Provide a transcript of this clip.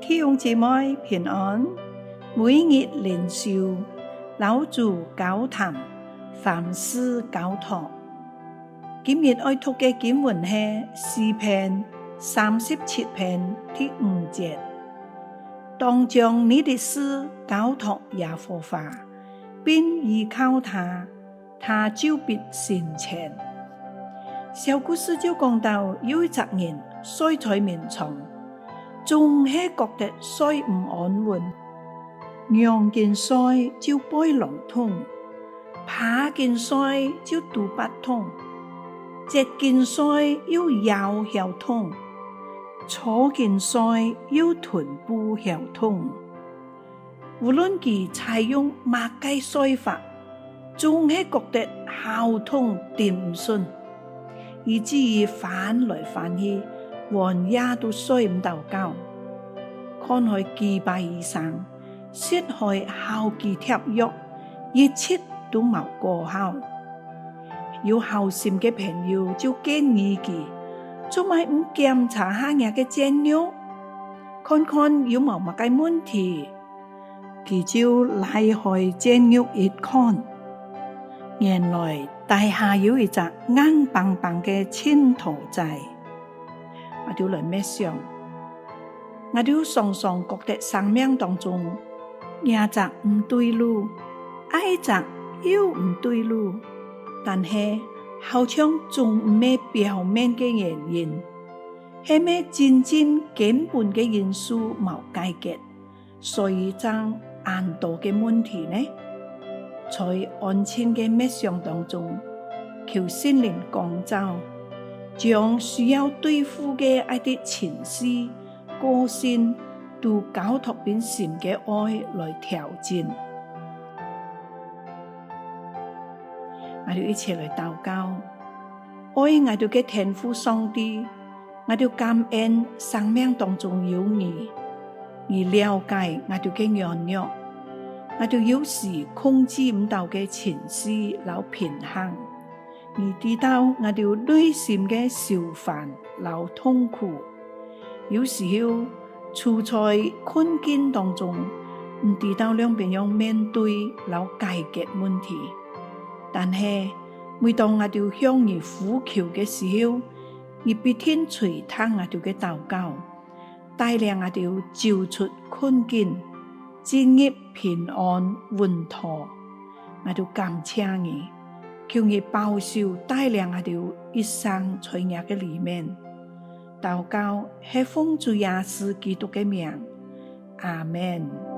弟兄姊妹平安，每日靈修，老主交談，凡事交託。今日愛讀嘅經文係詩篇37篇第5節，當將你的事交託耶和華，並依靠他，他就必成全。小故事就講到有一個人睡在眠床，總係覺得睡唔安穩，仰見睡就背囊痛，趴見睡就肚腹痛，側見睡又腰梢痛，坐見睡又臀部梢痛。無論佢採用乜嘅睡法，總係覺得好痛頂唔順，以至於翻來翻去，半夜都睡唔到覺。看去幾百醫生，食去好幾帖藥，一切都冇過效。有好心嘅朋友就建議佢，做乜唔檢查下人嘅證尿，看看有冇乜嘅問題。佢就拉開證尿一看，原來底下有一隻硬邦邦嘅青頭仔。我就嚟默想，我就常常覺得生命當中，一隻唔對路，一隻又唔對路，但係好像仲唔係表面嘅原因，係咩真正根本嘅因素冇解決，所以爭很多嘅問題呢？在安靜嘅默想當中，求聖靈光照，將需要對付嘅一啲情緒、個性，都交託俾神嘅愛來調整。我哋一齊來禱告，愛我哋嘅天父上帝，我哋感恩生命當中有你，而了解我哋嘅軟弱，我哋有時控制唔到嘅情緒老平衡，而知道我哋內心嘅受煩老痛苦，有時候處在困境當中，唔知道兩邊樣面對老解決問題。但係每當我哋向你呼求嘅時候，你必定垂聽我哋嘅禱告，帶領我哋走出困境，進入平安穩妥。我哋感謝你，求你保守帶領我哋一生在你嘅裡面。禱告係奉主耶穌基督嘅名，阿們。